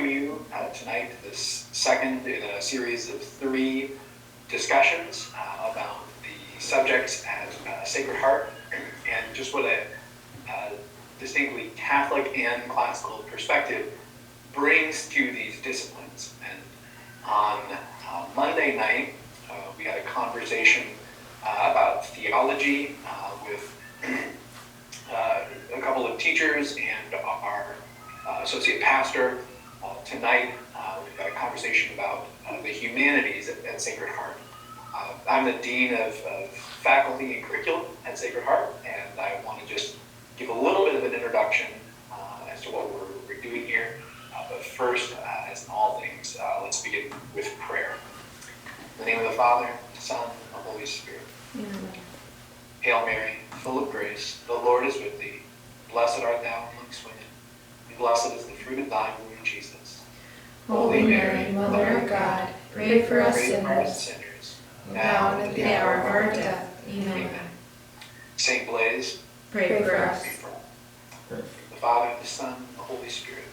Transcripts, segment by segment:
welcome you tonight to this second in a series of 3 discussions about the subjects at Sacred Heart and just what a distinctly Catholic and classical perspective brings to these disciplines. And on Monday night, we had a conversation about theology with a couple of teachers and our associate pastor. Tonight, we've got a conversation about the humanities at Sacred Heart. I'm the Dean of Faculty and Curriculum at Sacred Heart, and I want to just give a little bit of an introduction as to what we're doing here. But first, as in all things, let's begin with prayer. In the name of the Father, the Son, and the Holy Spirit. Amen. Hail Mary, full of grace, the Lord is with thee. Blessed art thou amongst women, and blessed is the fruit of thy womb, Jesus. Holy Mary, Mother of God, pray for us sinners, now and at the hour of our death. Amen. Saint Blaise, Pray for us. The Father, the Son, and the Holy Spirit.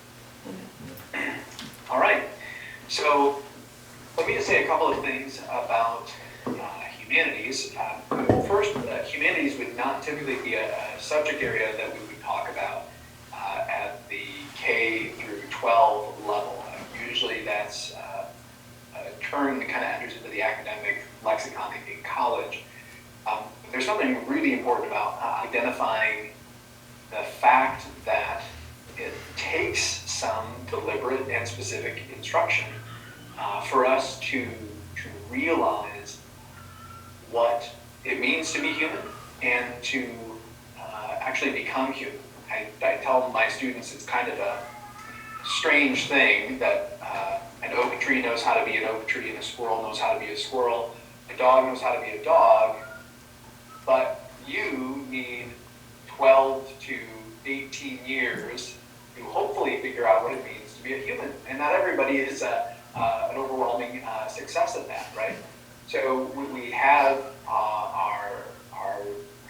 All right, so let me just say a couple of things about humanities. First, humanities would not typically be a subject area that we would talk about at the K through 12 level. Usually that's a term that kind of enters into the academic lexicon in college. There's something really important about identifying the fact that it takes some deliberate and specific instruction for us to realize what it means to be human and to actually become human. I tell my students it's kind of a strange thing that an oak tree knows how to be an oak tree and a squirrel knows how to be a squirrel. A dog knows how to be a dog, but you need 12 to 18 years to hopefully figure out what it means to be a human. And not everybody is an overwhelming success at that, right? So we have our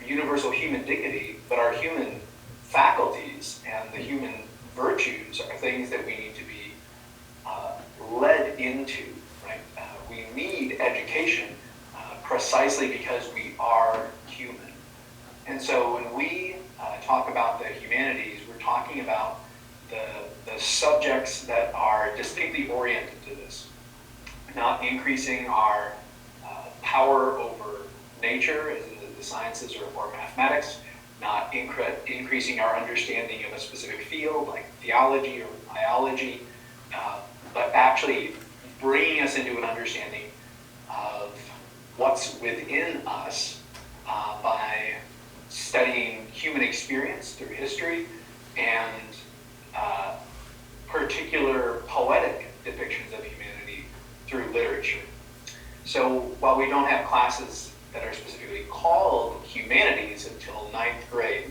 universal human dignity, but our human faculties and the human virtues are things that we need to be led into, right? We need education precisely because we are human. And so when we talk about the humanities, we're talking about the subjects that are distinctly oriented to this, not increasing our power over nature, as in the sciences or mathematics, not increasing our understanding of a specific field like theology or biology, but actually bringing us into an understanding of what's within us by studying human experience through history and particular poetic depictions of humanity through literature. So while we don't have classes that are specifically called humanities until 9th grade,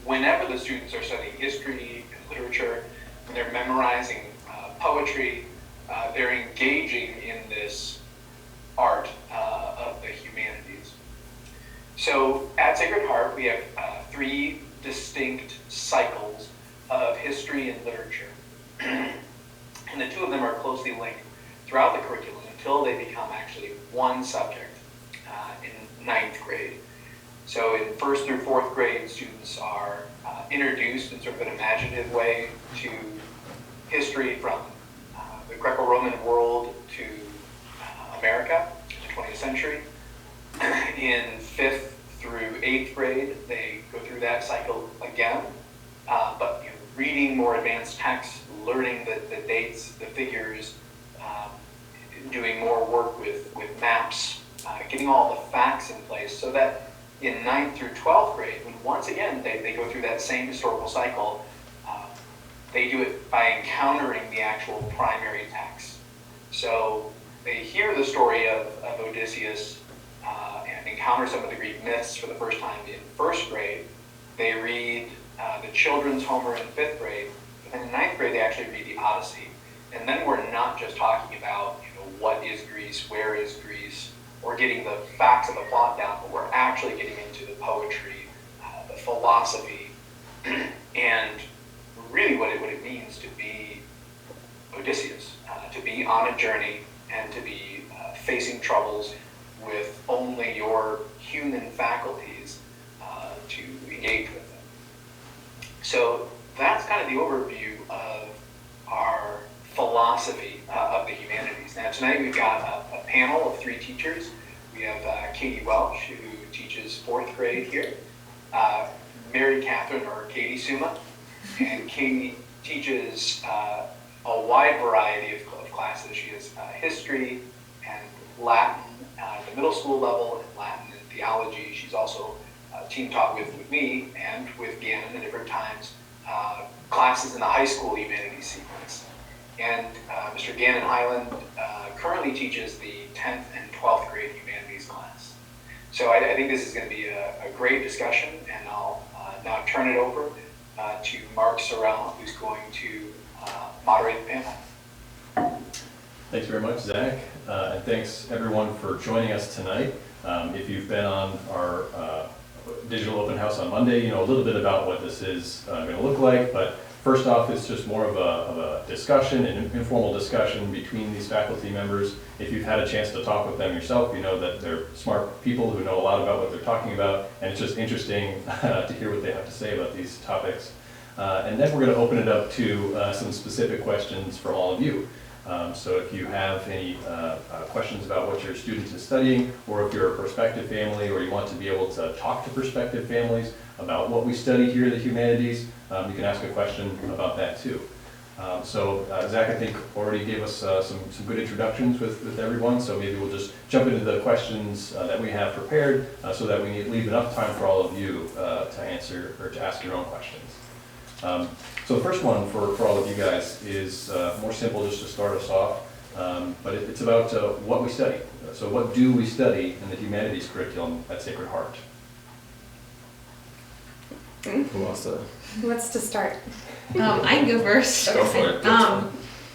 whenever the students are studying history and literature, when they're memorizing poetry, they're engaging in this art of the humanities. So at Sacred Heart, we have 3 distinct cycles of history and literature. And the 2 of them are closely linked throughout the curriculum until they become actually one subject in 9th grade. So in 1st through 4th grade, students are introduced in sort of an imaginative way to history from the Greco-Roman world to America, the 20th century. In 5th through 8th grade, they go through that cycle again, but reading more advanced texts, learning the dates, the figures, doing more work with maps, getting all the facts in place so that in 9th through 12th grade, when once again they go through that same historical cycle, they do it by encountering the actual primary text. So they hear the story of Odysseus and encounter some of the Greek myths for the first time in 1st grade. They read the children's Homer in 5th grade, but then in 9th grade they actually read the Odyssey. And then we're not just talking about what is Greece, where is Greece, or getting the facts of the plot down, but we're actually getting into the poetry, the philosophy, and really what it means to be more human faculties to engage with them. So that's kind of the overview of our philosophy of the humanities. Now tonight we've got a panel of 3 teachers. We have Katie Welch, who teaches 4th grade here, Mary Catherine, or Katie Suma, and Katie teaches a wide variety of classes. She has history and Latin at the middle school level, and Latin and theology. She's also team taught with me and with Gannon at different times, classes in the high school humanities sequence. And Mr. Gannon Highland currently teaches the 10th and 12th grade humanities class. So I think this is going to be a great discussion, and I'll now turn it over to Mark Sorrell, who's going to moderate the panel. Thanks very much, Zach, and thanks everyone for joining us tonight. If you've been on our digital open house on Monday, you know a little bit about what this is going to look like, but first off, it's just more of a discussion, an informal discussion between these faculty members. If you've had a chance to talk with them yourself, you know that they're smart people who know a lot about what they're talking about, and it's just interesting to hear what they have to say about these topics. And then we're going to open it up to some specific questions for all of you. So if you have any questions about what your student is studying, or if you're a prospective family, or you want to be able to talk to prospective families about what we study here in the humanities, you can ask a question about that too. So Zach, I think, already gave us some good introductions with everyone, so maybe we'll just jump into the questions that we have prepared so that we leave enough time for all of you to answer or to ask your own questions. So the first one for all of you guys is more simple, just to start us off, but it's about what we study. So what do we study in the humanities curriculum at Sacred Heart? Who wants to? Who wants to start? I can go first. Go for it.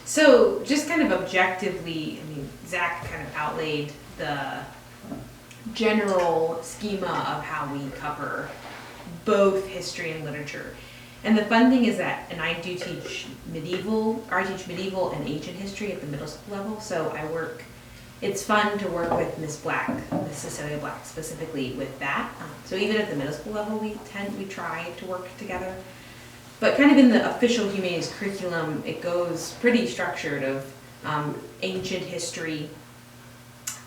So just kind of objectively, I mean, Zach kind of outlaid the general schema of how we cover both history and literature. And the fun thing is that, and I teach medieval and ancient history at the middle school level, so it's fun to work with Miss Black, Miss Cecilia Black specifically with that. So even at the middle school level, we try to work together. But kind of in the official humanities curriculum, it goes pretty structured of ancient history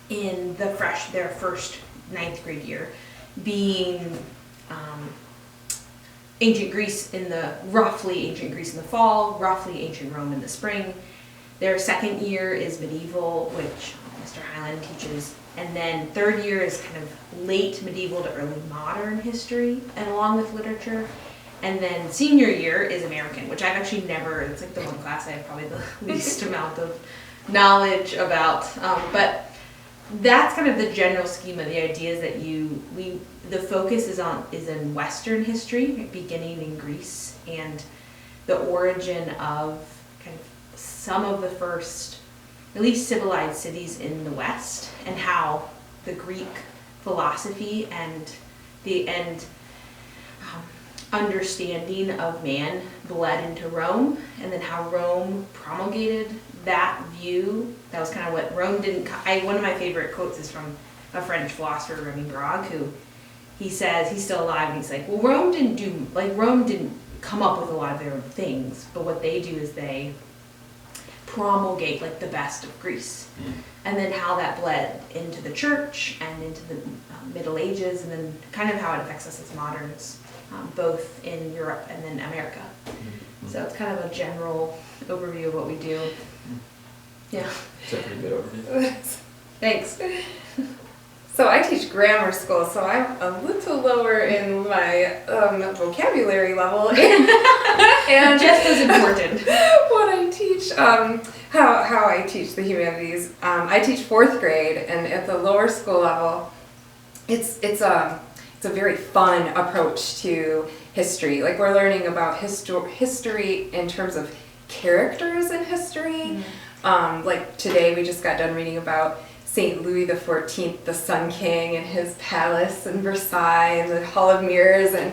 in their first 9th grade year, being roughly ancient Greece in the fall, roughly ancient Rome in the spring. Their 2nd year is medieval, which Mr. Highland teaches, and then 3rd year is kind of late medieval to early modern history, and along with literature. And then senior year is American, which I've actually it's like the one class I have probably the least amount of knowledge about. But that's kind of the general schema. The idea is that the focus is in Western history, beginning in Greece, and the origin of kind of some of the first, at least civilized cities in the West, and how the Greek philosophy and understanding of man bled into Rome, and then how Rome promulgated that view. That was kind of what Rome didn't. One of my favorite quotes is from a French philosopher, Remy Brague, who he says, he's still alive, and he's like, well, Rome didn't come up with a lot of their own things, but what they do is they promulgate like the best of Greece. And then how that bled into the church and into the Middle Ages, and then kind of how it affects us as moderns, both in Europe and then America. So it's kind of a general overview of what we do. Yeah. It's a pretty good overview. Thanks. So I teach grammar school, so I'm a little lower in my vocabulary level, and Just as important. what I teach, how I teach the humanities. I teach 4th grade, and at the lower school level, it's a very fun approach to history. Like, we're learning about history in terms of characters in history. Like today, we just got done reading about St. Louis XIV, the Sun King, and his palace in Versailles, and the Hall of Mirrors, and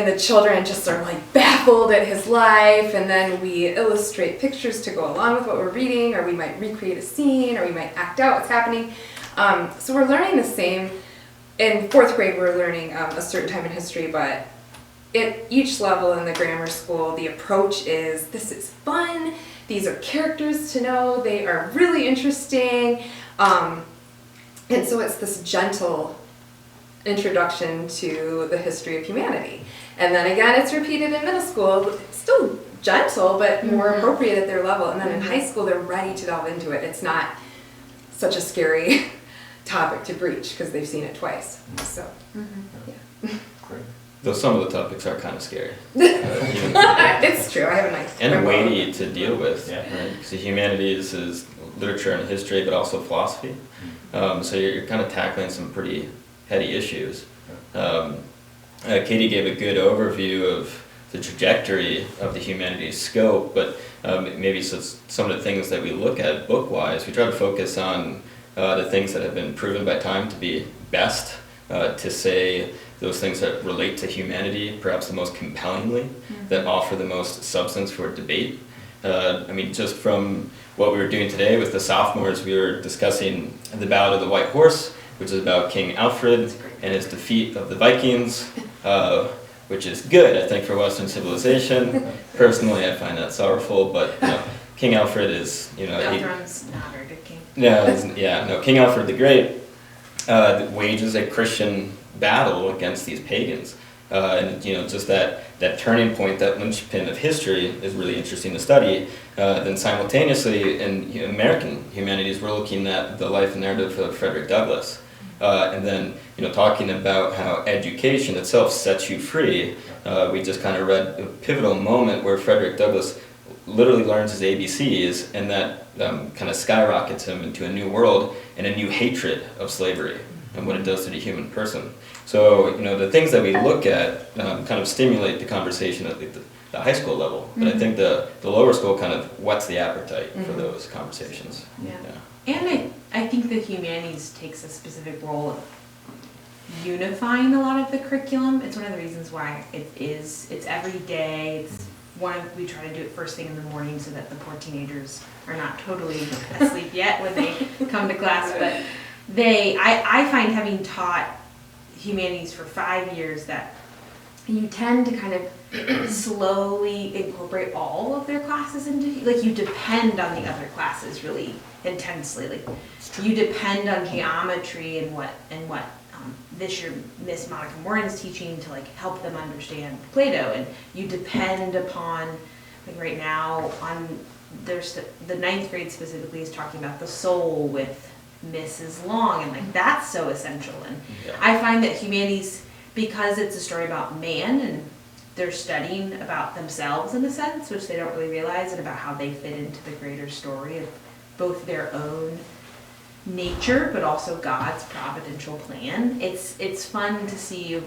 the children just are like baffled at his life, and then we illustrate pictures to go along with what we're reading, or we might recreate a scene, or we might act out what's happening. So we're learning the same. In fourth grade, we're learning a certain time in history, but at each level in the grammar school, the approach is, this is fun, these are characters to know, they are really interesting, and so it's this gentle introduction to the history of humanity. And then again, it's repeated in middle school, still gentle, but more appropriate at their level. And then in high school, they're ready to delve into it. It's not such a scary topic to breach because they've seen it twice. So, yeah. Great. Though some of the topics are kind of scary. It's true. I have a nice And weighty to deal with, Yeah. right? Because the humanities is literature and history, but also philosophy. So you're kind of tackling some pretty heady issues. Katie gave a good overview of the trajectory of the humanities scope, but maybe some of the things that we look at book-wise, we try to focus on the things that have been proven by time to be best, to say those things that relate to humanity perhaps the most compellingly, that offer the most substance for debate. I mean, just from what we were doing today with the sophomores, we were discussing the Ballad of the White Horse, which is about King Alfred and his defeat of the Vikings, which is good, I think, for Western civilization. Personally, I find that sorrowful, but you know, King Alfred is, you know... Elrond's not a good king. No, King Alfred the Great wages a Christian battle against these pagans. And you know, just that turning point, that linchpin of history is really interesting to study. Then simultaneously in American humanities, we're looking at the life and narrative of Frederick Douglass. And then, you know, talking about how education itself sets you free. We just kind of read a pivotal moment where Frederick Douglass literally learns his ABCs, and that kind of skyrockets him into a new world and a new hatred of slavery and what it does to the human person. So, you know, the things that we look at kind of stimulate the conversation at the high school level, but I think the lower school kind of whets the appetite for those conversations. Yeah. And I think the humanities takes a specific role of unifying a lot of the curriculum. It's one of the reasons why it's every day. We try to do it first thing in the morning so that the poor teenagers are not totally asleep yet when they come to class. But I find, having taught humanities for 5 years, that you tend to kind of slowly incorporate all of their classes into, like, you depend on the other classes really intensely. Like, you depend on geometry and what this year Miss Monica Morin's teaching to like help them understand Plato, and you depend upon, like right now on there's the 9th grade specifically is talking about the soul with Mrs. Long, and like that's so essential. And I find that humanities, because it's a story about man and they're studying about themselves in a sense, which they don't really realize, and about how they fit into the greater story of both their own nature but also God's providential plan. It's fun to see.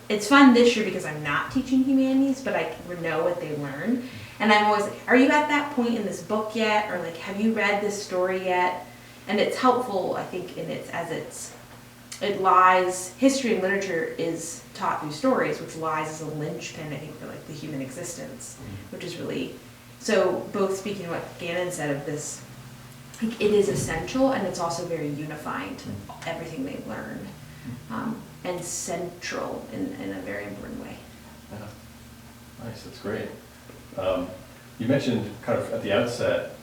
It's fun this year because I'm not teaching humanities, but I know what they learn, and I'm always like, are you at that point in this book yet, or like, have you read this story yet? And it's helpful, I think, in it lies, history and literature is taught through stories, which lies as a linchpin, I think, for like the human existence, which is really, so both speaking to what Gannon said of this, like, it is essential, and it's also very unifying to everything they've learned, and central in a very important way. Yeah. Nice, that's great. You mentioned kind of at the outset,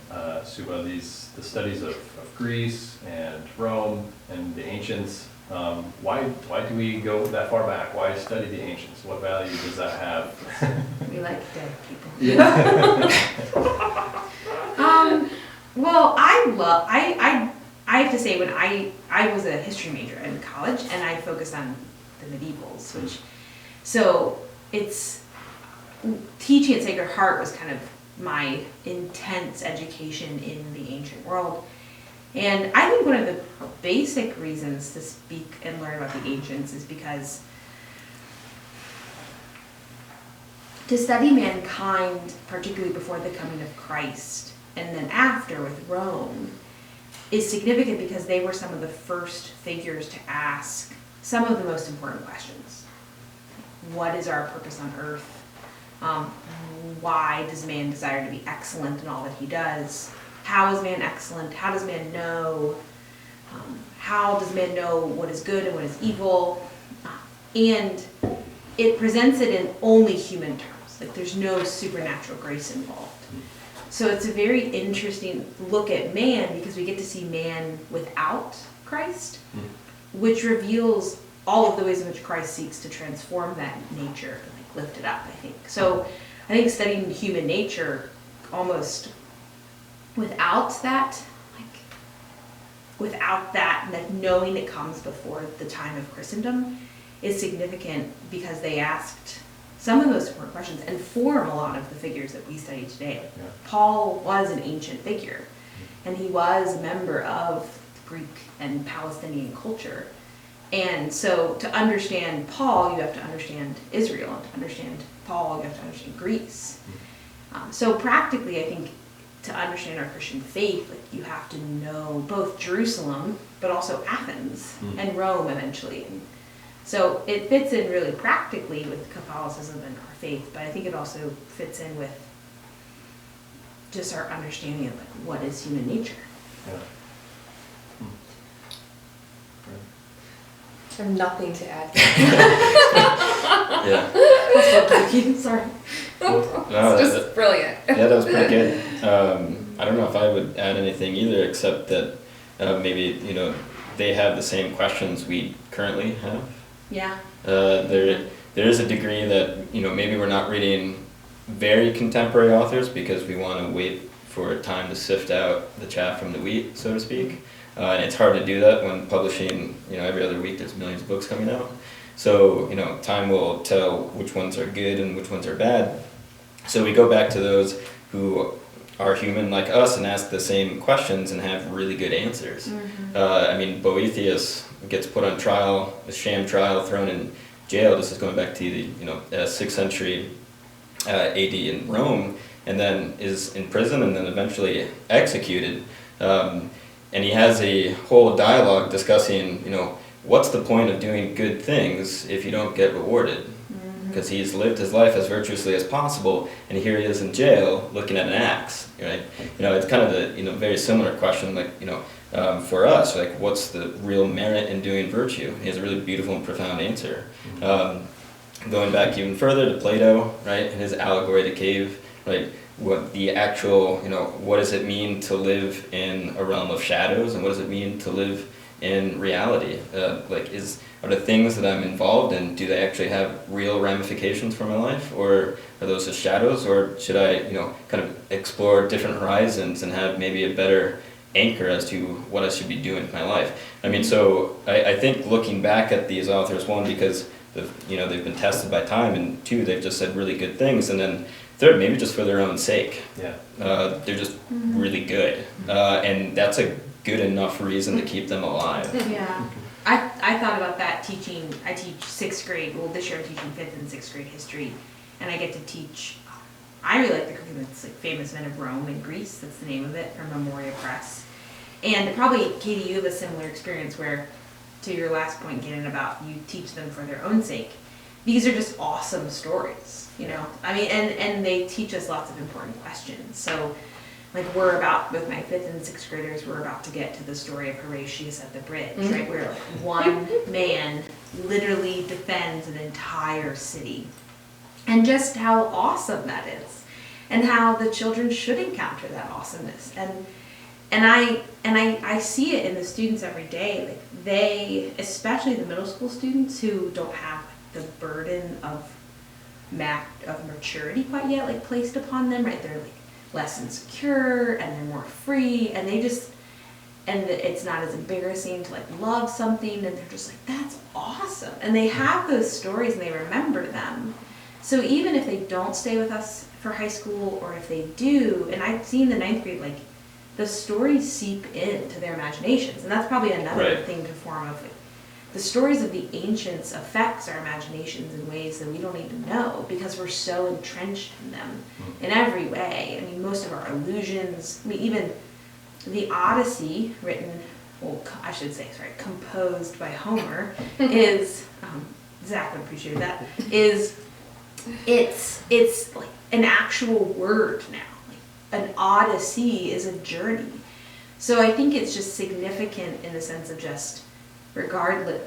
Suba, the studies of Greece and Rome and the ancients. Why do we go that far back? Why study the ancients? What value does that have? We like dead people. Yeah. Well, I have to say, when I was a history major in college, and I focused on the medievals, so it's, teaching at Sacred Heart was kind of my intense education in the ancient world. And I think one of the basic reasons to speak and learn about the ancients is because to study mankind, particularly before the coming of Christ, and then after with Rome, is significant because they were some of the first figures to ask some of the most important questions. What is our purpose on earth? Why does man desire to be excellent in all that he does? How is man excellent? How does man know? How does man know what is good and what is evil? And it presents it in only human terms. Like there's no supernatural grace involved. So it's a very interesting look at man because we get to see man without Christ, which reveals all of the ways in which Christ seeks to transform that nature and like lift it up, I think. So I think studying human nature almost without that, like knowing it comes before the time of Christendom is significant because they asked some of the most important questions and form a lot of the figures that we study today. Yeah. Paul was an ancient figure, and he was a member of Greek and Palestinian culture. And so to understand Paul, you have to understand Israel, and to understand Paul, you have to understand Greece. So practically, I think, to understand our Christian faith, like you have to know both Jerusalem, but also Athens and Rome eventually. And so it fits in really practically with Catholicism and our faith, but I think it also fits in with just our understanding of like what is human nature. Yeah. I have nothing to add. Yeah. Sorry. No, It's just brilliant. Yeah, that was pretty good. I don't know if I would add anything either, except that maybe they have the same questions we currently have. Yeah. There is a degree that maybe we're not reading very contemporary authors because we want to wait for time to sift out the chaff from the wheat, so to speak. And it's hard to do that when publishing, every other week there's millions of books coming out. So, time will tell which ones are good and which ones are bad. So we go back to those who are human like us and ask the same questions and have really good answers. Boethius gets put on trial, a sham trial, thrown in jail. This is going back to the 6th century AD in Rome, and then is in prison and then eventually executed. And he has a whole dialogue discussing, what's the point of doing good things if you don't get rewarded? Because he's lived his life as virtuously as possible, and here he is in jail looking at an axe, right? It's kind of the very similar question, like for us, like what's the real merit in doing virtue? He has a really beautiful and profound answer. Going back even further to Plato, right, in his allegory of the cave, right? What the actual, what does it mean to live in a realm of shadows, and what does it mean to live in reality? Are the things that I'm involved in, do they actually have real ramifications for my life, or are those just shadows, or should I, kind of explore different horizons and have maybe a better anchor as to what I should be doing in my life? So I think looking back at these authors, one, because they've been tested by time, and two, they've just said really good things, and then third, maybe just for their own sake. Yeah. They're just really good, and that's a good enough reason to keep them alive. Yeah. I thought about that teaching. I teach 6th grade. Well, this year I'm teaching 5th and 6th grade history, and I get to teach. I really like the curriculum. It's like Famous Men of Rome and Greece. That's the name of it, from Memoria Press. And probably, Katie, you have a similar experience where, to your last point, Gannon, about you teach them for their own sake. These are just awesome stories, and they teach us lots of important questions. So, like we're about, with my 5th and 6th graders, we're about to get to the story of Horatius at the bridge, right? Where like one man literally defends an entire city. And just how awesome that is. And how the children should encounter that awesomeness. And I see it in the students every day. Like they, especially the middle school students who don't have the burden of maturity quite yet, like placed upon them, right? They're like less insecure and they're more free, and it's not as embarrassing to like love something, and they're just like, that's awesome. And they have those stories and they remember them. So even if they don't stay with us for high school, or if they do, and I've seen the 9th grade, like the stories seep into their imaginations, and that's probably another thing to form of it. The stories of the ancients affects our imaginations in ways that we don't even know, because we're so entrenched in them in every way. Most of our illusions, even the Odyssey, composed by Homer, is, Zach would appreciate that, it's like an actual word now. Like an odyssey is a journey. So I think it's just significant in the sense of just regardless,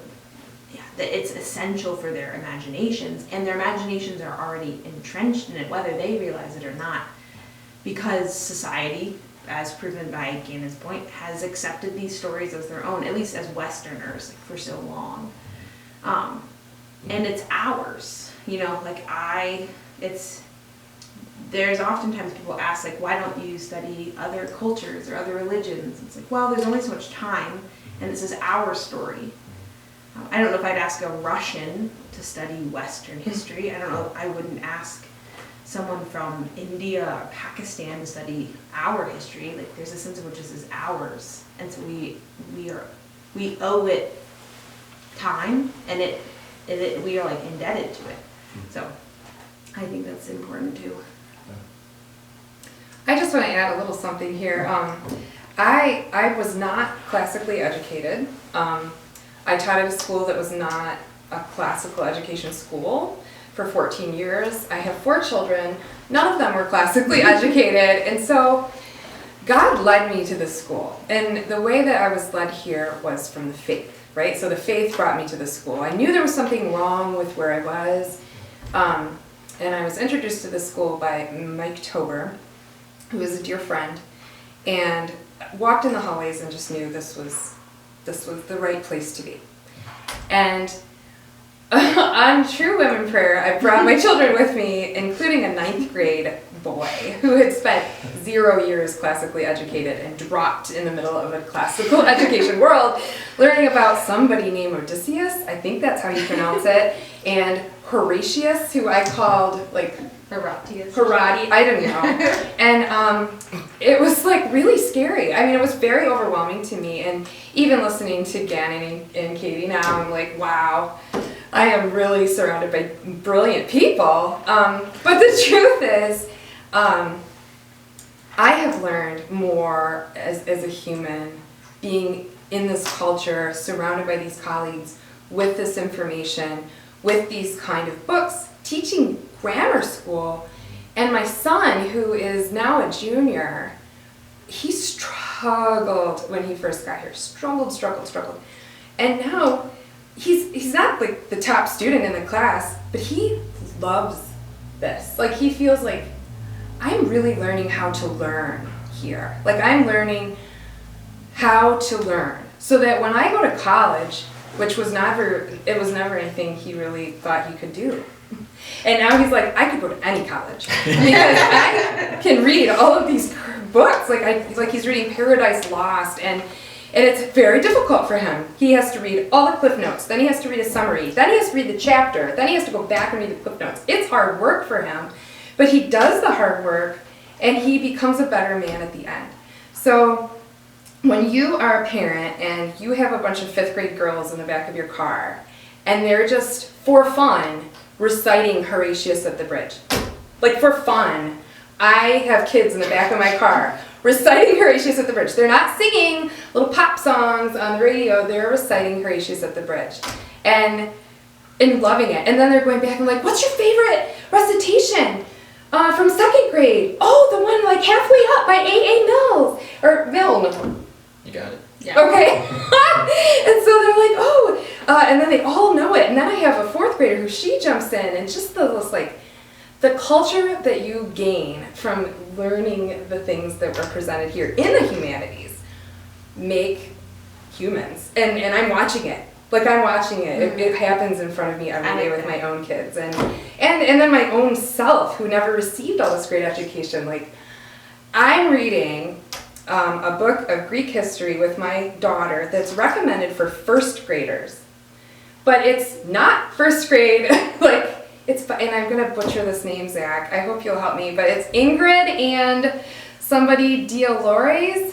that it's essential for their imaginations, and their imaginations are already entrenched in it, whether they realize it or not, because society, as proven by Gannon's point, has accepted these stories as their own, at least as Westerners, for so long. And it's ours, there's oftentimes people ask, like, why don't you study other cultures or other religions? It's like, well, there's only so much time, and this is our story. I don't know if I'd ask a Russian to study Western history. I don't know, I wouldn't ask someone from India or Pakistan to study our history. Like, there's a sense of which this is ours, and so we owe it time, and we are like indebted to it. So I think that's important too. I just want to add a little something here. I was not classically educated. I taught at a school that was not a classical education school for 14 years. I have 4 children. None of them were classically educated. And so God led me to this school. And the way that I was led here was from the faith, right? So the faith brought me to the school. I knew there was something wrong with where I was. And I was introduced to this school by Mike Tober, who is a dear friend, and walked in the hallways and just knew this was the right place to be. And on True Women Prayer, I brought my children with me, including a 9th grade boy who had spent 0 years classically educated and dropped in the middle of a classical education world, learning about somebody named Odysseus, I think that's how you pronounce it, and Horatius, who I called like Horatius. Harati, I don't know. And it was like really scary. I mean, it was very overwhelming to me. And even listening to Gannon and Katie now, I'm like, wow, I am really surrounded by brilliant people. But the truth is, I have learned more as a human, being in this culture, surrounded by these colleagues, with this information, with these kind of books, teaching grammar school. And my son, who is now a junior, he struggled when he first got here. Struggled. And now he's not like the top student in the class, but he loves this. Like, he feels like I'm really learning how to learn here. Like, I'm learning how to learn so that when I go to college, which was never anything he really thought he could do. And now he's like, I could go to any college because I can read all of these books. Like he's reading Paradise Lost, and it's very difficult for him. He has to read all the Cliff Notes, then he has to read a summary, then he has to read the chapter, then he has to go back and read the Cliff Notes. It's hard work for him, but he does the hard work, and he becomes a better man at the end. So when you are a parent and you have a bunch of 5th grade girls in the back of your car, and they're just, for fun, reciting Horatius at the Bridge. Like, for fun. I have kids in the back of my car reciting Horatius at the Bridge. They're not singing little pop songs on the radio, they're reciting Horatius at the Bridge. And loving it. And then they're going back and like, what's your favorite recitation from 2nd grade? Oh, the one like halfway up by A.A. Mills. Or Milne. You got it. Yeah. Okay. And so they're like, oh, and then they all know it. And then I have a 4th grader who she jumps in, and just the culture that you gain from learning the things that were presented here in the humanities make humans. And I'm watching it. Like, I'm watching it. It happens in front of me every day with my own kids. And then my own self, who never received all this great education. Like, I'm reading a book of Greek history with my daughter that's recommended for 1st graders. But it's not 1st grade, and I'm gonna butcher this name, Zach. I hope you'll help me, but it's Ingrid and somebody Delora?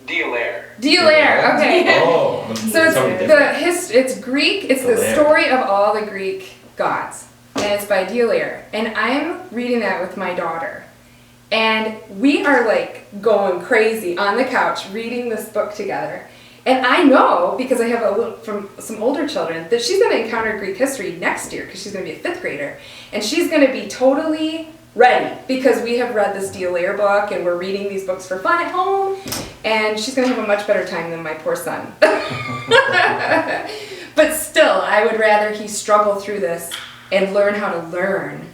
Delaire, okay. Oh. So it's Greek, it's the story of all the Greek gods. And it's by Delaire. And I'm reading that with my daughter. And we are like going crazy on the couch reading this book together. And I know, because I have from some older children, that she's going to encounter Greek history next year because she's going to be a 5th grader. And she's going to be totally ready because we have read this D'Aulaire book and we're reading these books for fun at home, and she's going to have a much better time than my poor son. But still, I would rather he struggle through this and learn how to learn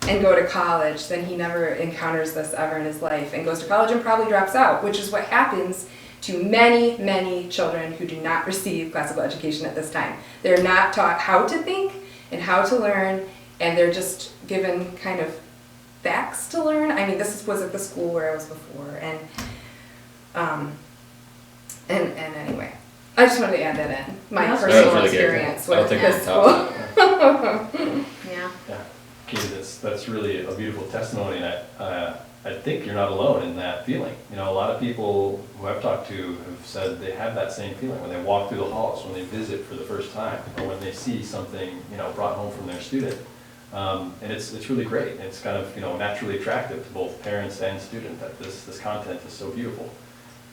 and go to college than he never encounters this ever in his life and goes to college and probably drops out, which is what happens to many, many children who do not receive classical education at this time. They're not taught how to think and how to learn, and they're just given kind of facts to learn. I mean, this was at the school where I was before, and anyway, I just wanted to add that in, my Yeah, personal really experience good. I don't with think this we school. can Yeah. Yeah, Katie, that's really a beautiful testimony, and I think you're not alone in that feeling. You know, a lot of people who I've talked to have said they have that same feeling when they walk through the halls, when they visit for the first time, or when they see something, you know, brought home from their student. And it's really great. It's kind of, you know, naturally attractive to both parents and student that this content is so beautiful.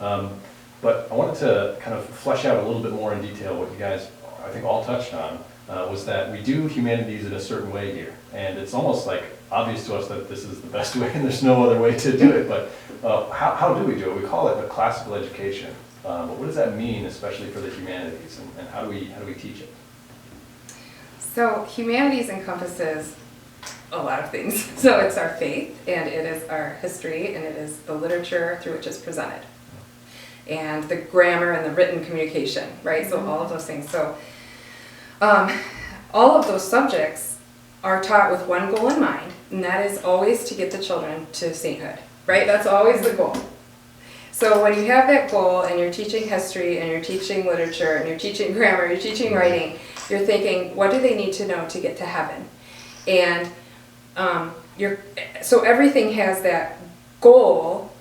But I wanted to kind of flesh out a little bit more in detail what you guys, I think, all touched on, was that we do humanities in a certain way here. And it's almost like obvious to us that this is the best way and there's no other way to do it. But how do we do it? We call it a classical education. But what does that mean, especially for the humanities? And how do we teach it? So humanities encompasses a lot of things. So it's our faith, and it is our history, and it is the literature through which it's presented, and the grammar and the written communication, right? So all of those things. So all of those subjects are taught with one goal in mind, and that is always to get the children to sainthood, right? That's always the goal. So when you have that goal and you're teaching history and you're teaching literature and you're teaching grammar, you're teaching writing, you're thinking, what do they need to know to get to heaven? And so everything has that goal.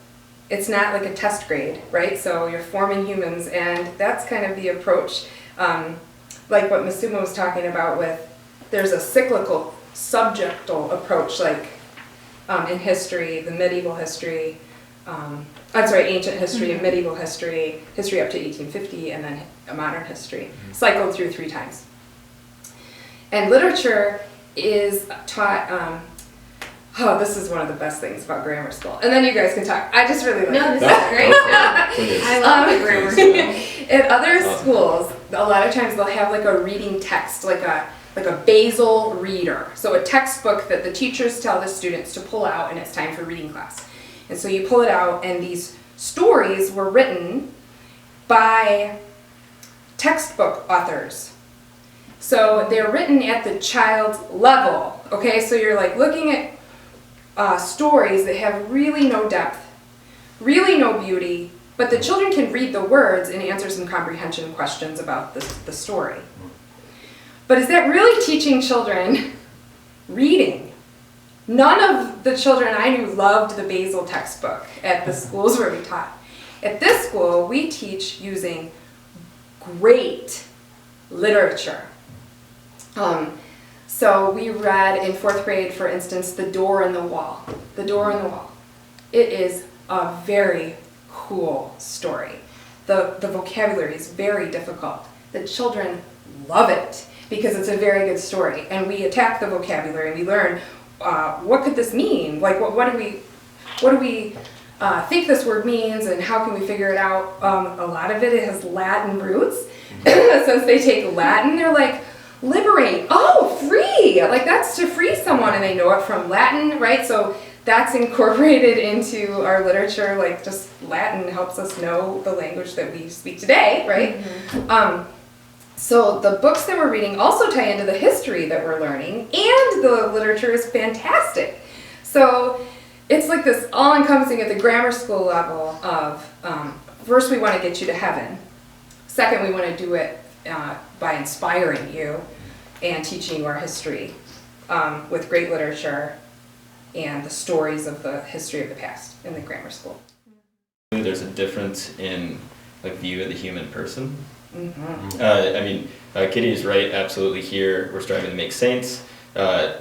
It's not like a test grade, right? So you're forming humans, and that's kind of the approach, like what Masuma was talking about with, there's a cyclical, subjectal approach, like in history, the medieval history, ancient history and medieval history, history up to 1850, and then a modern history, cycled through 3 times. And literature is taught, this is one of the best things about grammar school. And then you guys can talk. I just really like No, it. this is great. I love the grammar school. At other schools, a lot of times they'll have like a reading text, like a basal reader. So a textbook that the teachers tell the students to pull out, and it's time for reading class. And so you pull it out, and these stories were written by textbook authors. So they're written at the child's level, okay? So you're like looking at stories that have really no depth, really no beauty, but the children can read the words and answer some comprehension questions about the story. But is that really teaching children reading? None of the children I knew loved the Basel textbook at the schools where we taught. At this school, we teach using great literature. So we read in 4th grade, for instance, The Door in the Wall. The Door in the Wall. It is a very cool story. The vocabulary is very difficult. The children love it because it's a very good story. And we attack the vocabulary and we learn what could this mean? Like what do we think this word means, and how can we figure it out? A lot of it has Latin roots. Since they take Latin, they're like, liberate, oh, free, like that's to free someone, and they know it from Latin, right? So that's incorporated into our literature, like just Latin helps us know the language that we speak today, right? Mm-hmm. So the books that we're reading also tie into the history that we're learning, and the literature is fantastic. So it's like this all-encompassing at the grammar school level of, first we want to get you to heaven. Second, we want to do it by inspiring you and teaching you our history with great literature and the stories of the history of the past in the grammar school. There's a difference in like view of the human person. Mm-hmm. I mean, Kitty is right, absolutely here. We're striving to make saints.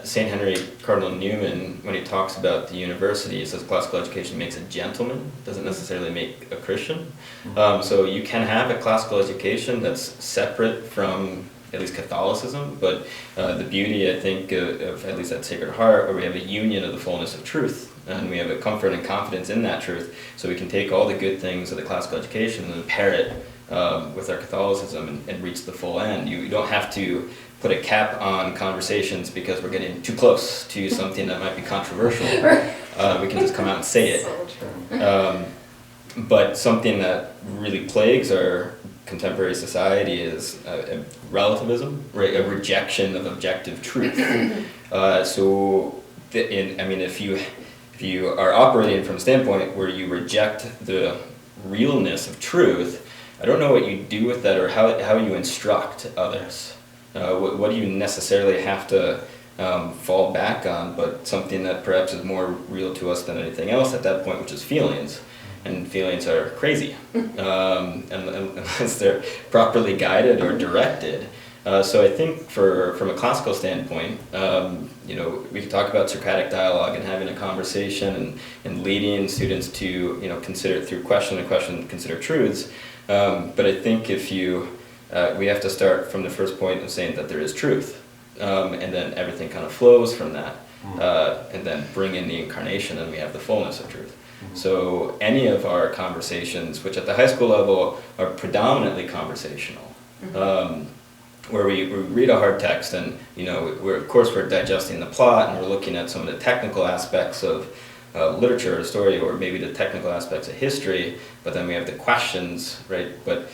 St. Henry Cardinal Newman, when he talks about the university, he says classical education makes a gentleman, doesn't necessarily make a Christian. So you can have a classical education that's separate from at least Catholicism, but the beauty, I think, of at least at Sacred Heart, where we have a union of the fullness of truth, and we have a comfort and confidence in that truth, so we can take all the good things of the classical education and pair it with our Catholicism and reach the full end. You don't have to put a cap on conversations because we're getting too close to something that might be controversial. We can just come out and say it. So true. But something that really plagues our contemporary society is relativism, right? A rejection of objective truth. If you are operating from a standpoint where you reject the realness of truth, I don't know what you do with that or how you instruct others. What do you necessarily have to fall back on, but something that perhaps is more real to us than anything else at that point, which is feelings. And feelings are crazy, unless they're properly guided or directed. So I think from a classical standpoint, we can talk about Socratic dialogue and having a conversation and leading students to, consider through question and question, consider truths. But I think we have to start from the first point of saying that there is truth, and then everything kind of flows from that, and then bring in the incarnation, and we have the fullness of truth. So any of our conversations, which at the high school level are predominantly conversational, where we read a hard text and, we're digesting the plot and we're looking at some of the technical aspects of literature or story, or maybe the technical aspects of history, but then we have the questions, right? But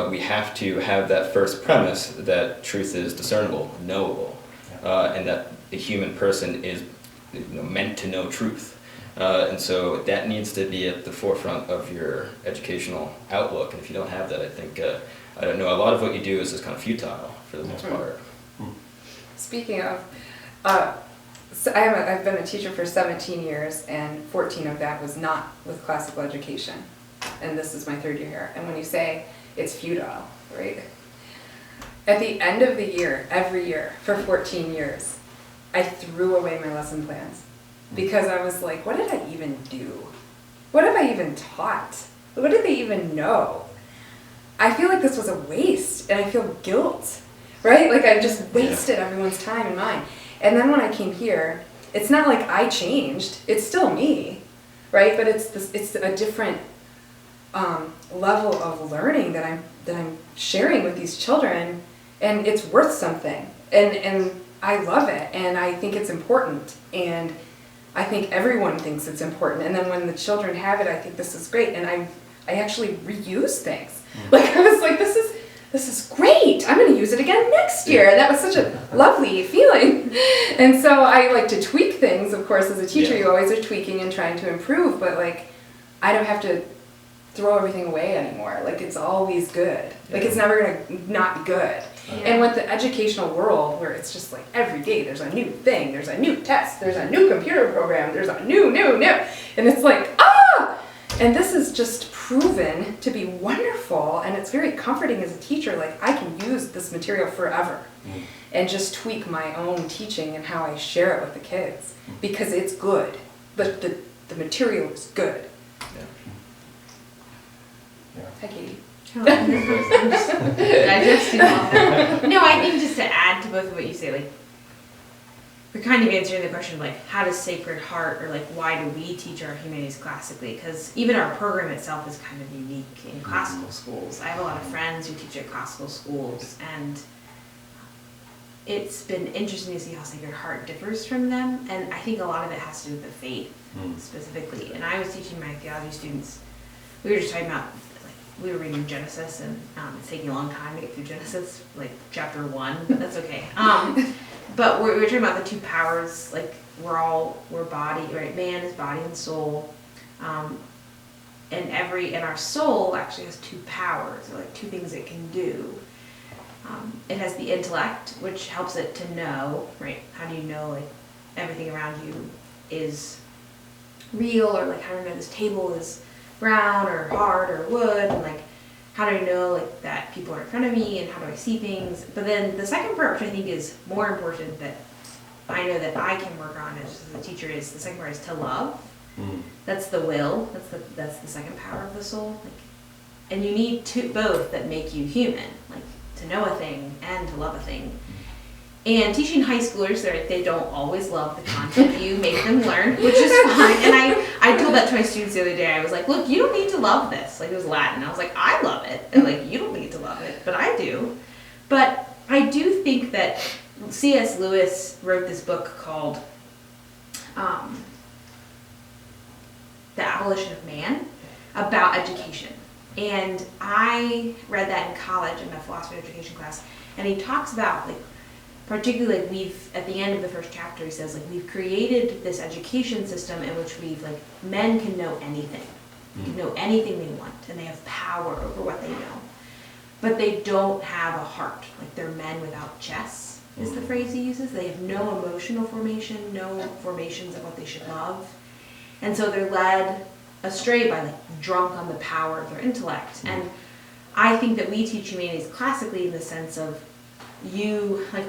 we have to have that first premise that truth is discernible, knowable, and that the human person is meant to know truth. And so that needs to be at the forefront of your educational outlook. And if you don't have that, I think, I don't know, a lot of what you do is just kind of futile for the most part. Speaking of, so I've been a teacher for 17 years, and 14 of that was not with classical education. And this is my third year here. And when you say it's futile, right? At the end of the year, every year, for 14 years, I threw away my lesson plans. Because I was like, what did I even do? What have I even taught? What did they even know? I feel like this was a waste, and I feel guilt, right? Like I just wasted everyone's time and mine. And then when I came here, it's not like I changed. It's still me, right? But it's a different level of learning that I'm sharing with these children, and it's worth something. And I love it, and I think it's important, and I think everyone thinks it's important. And then when the children have it, I think this is great, and I actually reuse things. Like I was like, this is great. I'm going to use it again next year. And that was such a lovely feeling. And so I like to tweak things. Of course, as a teacher, you always are tweaking and trying to improve, but like I don't have to throw everything away anymore. Like it's always good. Like it's never going to not be good. And with the educational world, where it's just like every day there's a new thing, there's a new test, there's a new computer program, there's a new, and it's like, and this is just proven to be wonderful, and it's very comforting as a teacher. Like I can use this material forever and just tweak my own teaching and how I share it with the kids because it's good. The material is good. Hi, Katie. I'm just digesting all that. No, I think just to add to both of what you say, like we're kind of answering the question of like how does Sacred Heart, or like why do we teach our humanities classically? Because even our program itself is kind of unique in classical schools. I have a lot of friends who teach at classical schools, and it's been interesting to see how Sacred Heart differs from them. And I think a lot of it has to do with the faith specifically. And I was teaching my theology students. We were just talking about. We were reading Genesis, and it's taking a long time to get through Genesis, like chapter 1, but that's okay. But we're talking about the two powers, like we're body, right? Man is body and soul, and our soul actually has two powers, or like two things it can do. It has the intellect, which helps it to know, right? How do you know like everything around you is real, or like how do you know this table is brown or hard or wood, and like how do I know like that people are in front of me, and how do I see things? But then the second part, which I think is more important, that I know that I can work on as a teacher, is the second part is to love. That's the will. That's the second power of the soul. Like, and you need both that make you human. Like to know a thing and to love a thing. And teaching high schoolers, they don't always love the content you make them learn, which is fine. And I told that to my students the other day. I was like, look, you don't need to love this. Like, it was Latin. I was like, I love it. And like, you don't need to love it, but I do. But I do think that C.S. Lewis wrote this book called The Abolition of Man, about education. And I read that in college in my philosophy of education class. And he talks about, like, particularly, like, at the end of the first chapter, he says, like, we've created this education system in which men can know anything. They can know anything they want, and they have power over what they know. But they don't have a heart. Like, they're men without chess, is the phrase he uses. They have no emotional formation, no formations of what they should love. And so they're led astray by, like, drunk on the power of their intellect. And I think that we teach humanities classically in the sense of,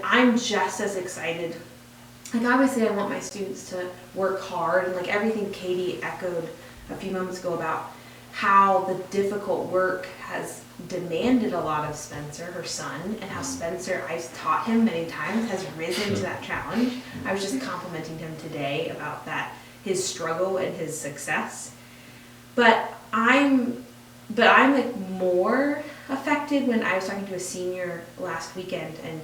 I'm just as excited. Like, obviously I want my students to work hard, and like everything Katie echoed a few moments ago about how the difficult work has demanded a lot of Spencer, her son, and how Spencer, I've taught him many times, has risen to that challenge. I was just complimenting him today about that, his struggle and his success. But I'm like more affected when I was talking to a senior last weekend, and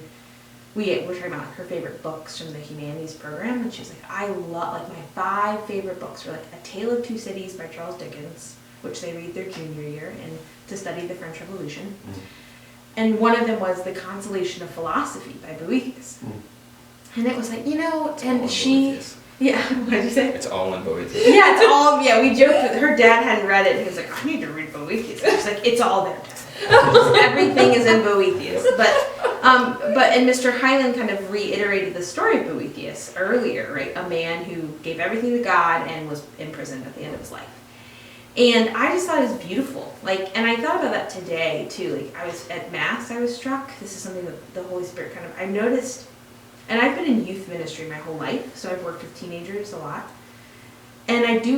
we were talking about her favorite books from the Humanities program, and she's like, I love, like, my 5 favorite books were like A Tale of Two Cities by Charles Dickens, which they read their junior year, and to study the French Revolution. And one of them was The Consolation of Philosophy by Boethius. And it was like, and she... Yeah, what did you say? It's all in Boethius. Yeah, it's all, we joked with her dad hadn't read it, and he was like, I need to read Boethius. And she's like, it's all there, Dad. Everything is in Boethius. And Mr. Hyland kind of reiterated the story of Boethius earlier, right? A man who gave everything to God and was imprisoned at the end of his life. And I just thought it was beautiful. Like, and I thought about that today, too. Like, I was at Mass, I was struck. This is something that the Holy Spirit I noticed. And I've been in youth ministry my whole life, so I've worked with teenagers a lot. And I do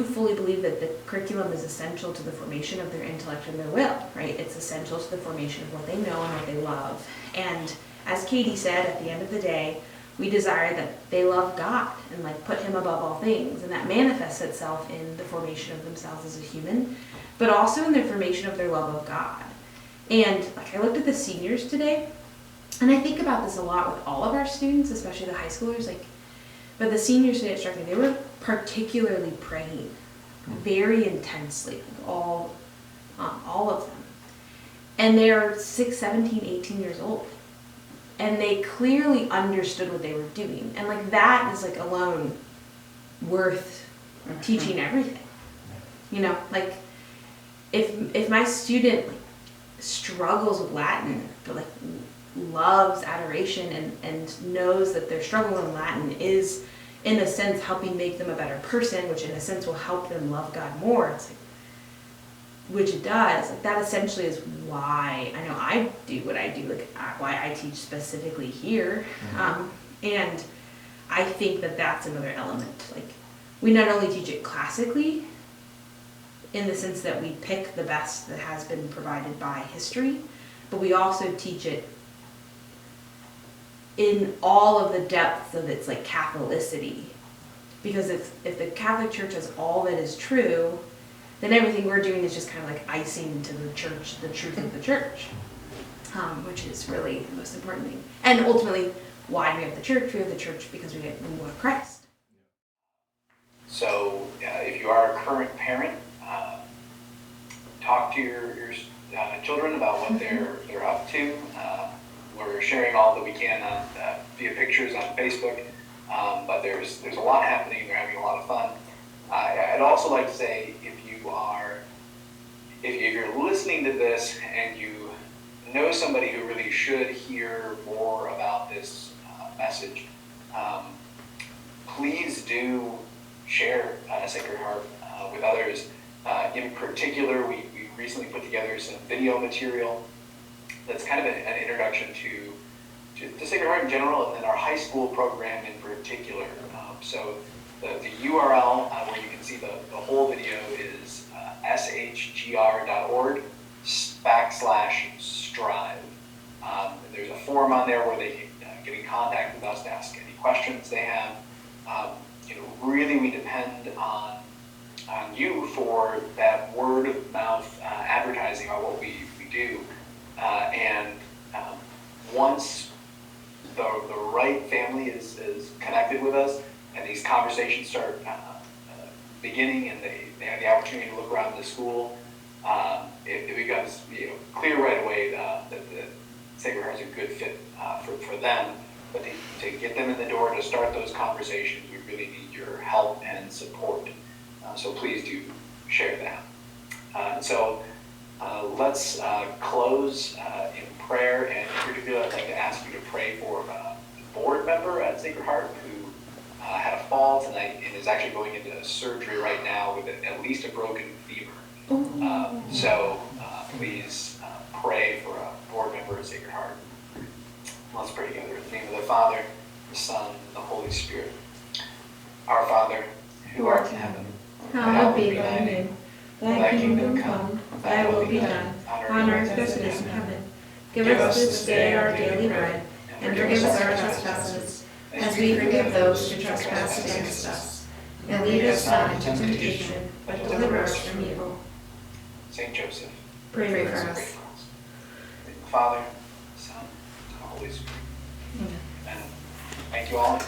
fully believe that the curriculum is essential to the formation of their intellect and their will, right? It's essential to the formation of what they know and what they love. And as Katie said, at the end of the day, we desire that they love God and like put him above all things. And that manifests itself in the formation of themselves as a human, but also in their formation of their love of God. And like, I looked at the seniors today, and I think about this a lot with all of our students, especially the high schoolers, but the seniors today at Structure, they were particularly praying very intensely, all of them. And they're 6, 17, 18 years old. And they clearly understood what they were doing. And like, that is like alone worth teaching everything. Like, if my student struggles with Latin, but like loves adoration and knows that their struggle in Latin is, in a sense, helping make them a better person, which in a sense will help them love God more, it's like, which it does. Like, that essentially is why I know I do what I do, like why I teach specifically here. And I think that that's another element. Like, we not only teach it classically, in the sense that we pick the best that has been provided by history, but we also teach it in all of the depths of its like Catholicity. Because if the Catholic Church has all that is true, then everything we're doing is just kind of like icing to the church, the truth of the church, which is really the most important thing. And ultimately, why do we have the church? We have the church because we want Christ. So if you are a current parent, talk to your children about what they're up to. We're sharing all that we can via pictures on Facebook, but there's a lot happening. They're having a lot of fun. I'd also like to say, if you're listening to this and you know somebody who really should hear more about this message, please do share Sacred Heart with others. In particular, we recently put together some video material that's kind of an introduction to Sacred Heart in general, and then our high school program in particular. So the URL where you can see the whole video is shgr.org/strive. form on there where they can get in contact with us to ask any questions they have. Really we depend on you for that word of mouth advertising on what we do. Once the right family is connected with us and these conversations start beginning and they have the opportunity to look around the school, it becomes clear right away that the Sacred Heart is a good fit for them. But to get them in the door, to start those conversations, we really need your help and support. So please do share that. So let's close in prayer. And in particular, I'd like to ask you to pray for a board member at Sacred Heart who had a fall tonight and is actually going into surgery right now with at least a broken femur. So please pray for a board member at Sacred Heart. Let's pray together. In the name of the Father, the Son, and the Holy Spirit. Our Father, who art in heaven, Hallowed be thy name. Thy kingdom come, thy will be done, on earth as it is in heaven. Give us this day our daily bread, and forgive us our trespasses, as we forgive those who trespass against us. And lead us not into temptation, but deliver us from evil. Saint Joseph, Pray for pray us. for us. In the name of the Father, the Son, and the Holy Spirit. Amen. Thank you all.